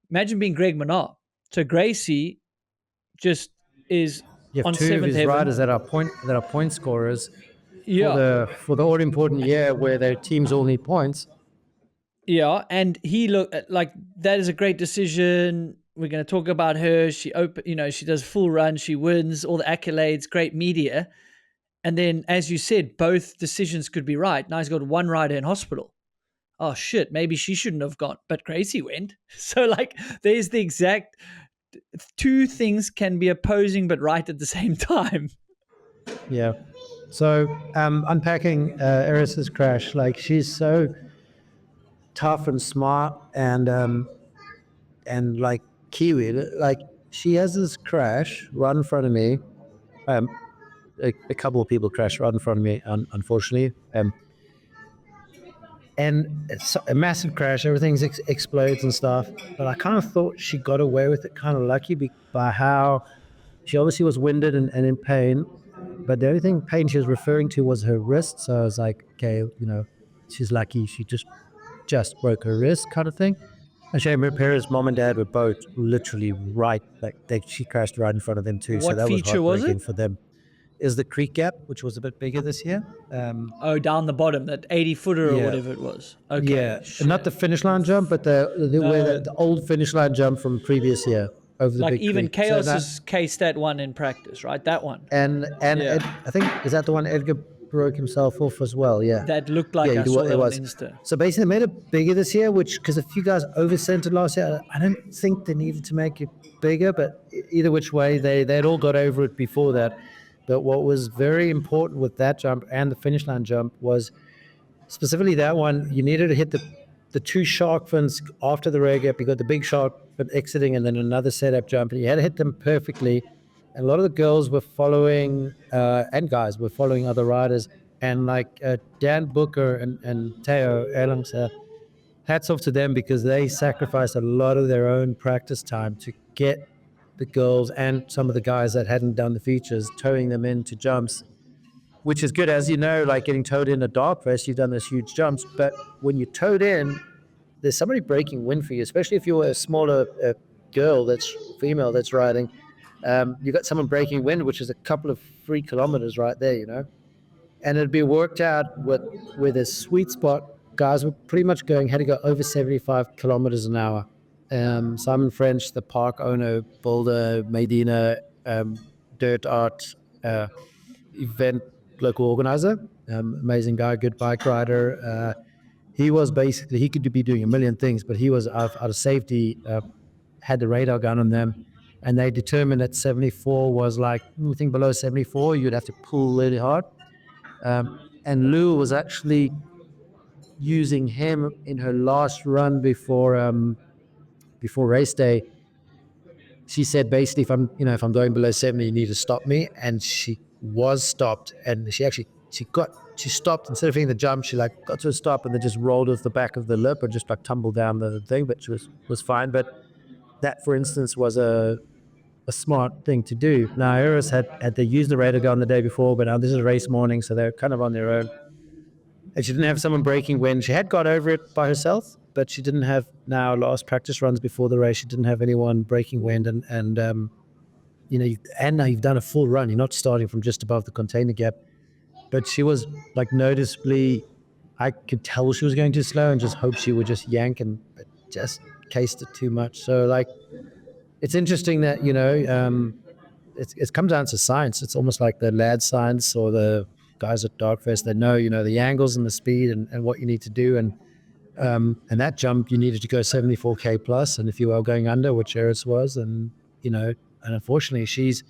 imagine being Greg Minnaar. So Gracie just is You have on two of seventh his heaven. riders that are point scorers Yeah. for the all important year where their teams all need points. Yeah, and he looked like that is a great decision. We're going to talk about her. She she does full run. She wins all the accolades. Great media. And then, as you said, both decisions could be right. Now he's got one rider in hospital. Oh shit, maybe she shouldn't have gone, but Gracie went. So like, there's the exact two things can be opposing but right at the same time. Yeah. So unpacking Erice's crash, like she's so tough and smart and like Kiwi, like she has this crash right in front of me. A couple of people crashed right in front of me, unfortunately. And it's a massive crash, everything explodes and stuff. But I kind of thought she got away with it, kind of lucky by how she obviously was winded and in pain. But the only thing pain she was referring to was her wrist. So I was like, okay, she's lucky. She just broke her wrist, kind of thing. And Shane Perez's mom and dad were both literally right, like she crashed right in front of them too. So What that was feature was heartbreaking it? for them. Is the creek gap, which was a bit bigger this year. Down the bottom, that 80-footer or Yeah. whatever it was. Okay. Yeah, not the finish line jump, but the old finish line jump from previous year over the Like big even creek. Chaos So is cased that one in practice, right? That one. and Yeah. I think, is that the one Edgar broke himself off as well? Yeah. That looked like I saw that on Insta. So basically, they made it bigger this year, which, because a few guys over-centered last year, I don't think they needed to make it bigger, but either which way, they'd all got over it before that. But what was very important with that jump and the finish line jump was specifically that one, you needed to hit the two shark fins after the reg up. You got the big shark fin exiting and then another setup jump, and you had to hit them perfectly. And a lot of the girls were following, and guys were following other riders. And like Dan Booker and Teo Erlangse, hats off to them, because they sacrificed a lot of their own practice time to get the girls and some of the guys that hadn't done the features, towing them into jumps, which is good. As you know, like getting towed in a dark race, you've done those huge jumps, but when you're towed in, there's somebody breaking wind for you, especially if you're a smaller girl that's female that's riding. You've got someone breaking wind, which is a couple of 3 kilometers right there, and it'd be worked out with a sweet spot. Guys were pretty much had to go over 75 kilometers an hour. Simon French, the park owner, builder, Medina, Dirt Art, event local organizer, amazing guy, good bike rider. He was basically, he could be doing a million things, but he was out of safety, had the radar gun on them, and they determined that 74 was like, anything below 74, you'd have to pull really hard. And Lou was actually using him in her last run before race day. She said basically, if I'm going below 70, you need to stop me. And she was stopped, and she stopped. Instead of hitting the jump, she like got to a stop and then just rolled off the back of the lip and just like tumbled down the thing, but she was fine. But that, for instance, was a smart thing to do. Now, Erice had to use the radar gun the day before, but now this is race morning, so they're kind of on their own. And she didn't have someone breaking wind. She had got over it by herself, but she didn't have, now last practice runs before the race, she didn't have anyone breaking wind. And now you've done a full run. You're not starting from just above the container gap. But she was like noticeably, I could tell she was going too slow and just hope she would just yank, and just cased it too much. So like, it's interesting that, it comes down to science. It's almost like the lad science, or the guys at Darkfest that know, the angles and the speed and what you need to do. And that jump, you needed to go 74K plus. And if you are going under, which Erice was, and unfortunately she's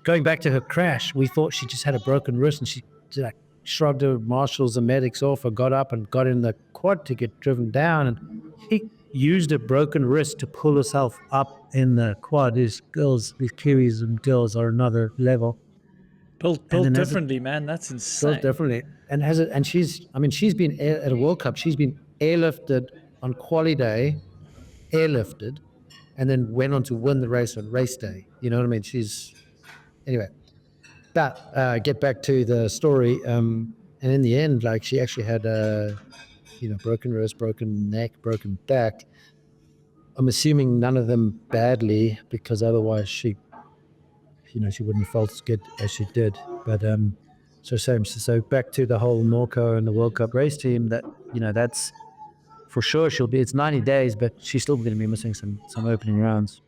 going back to her crash. We thought she just had a broken wrist, and she like shrugged her marshals and medics off, or got up and got in the quad to get driven down. And she used a broken wrist to pull herself up in the quad. These Kiwis and girls are another level. Built differently, man. That's insane. Built differently. And she's been at a World Cup. She's been airlifted on quali day, airlifted, and then went on to win the race on race day. You know what I mean? Anyway. But get back to the story. And in the end, like, she actually had broken wrist, broken neck, broken back. I'm assuming none of them badly, because otherwise she wouldn't have felt as good as she did. But so back to the whole Norco and the World Cup race team. That's for sure. It's 90 days, but she's still going to be missing some opening rounds.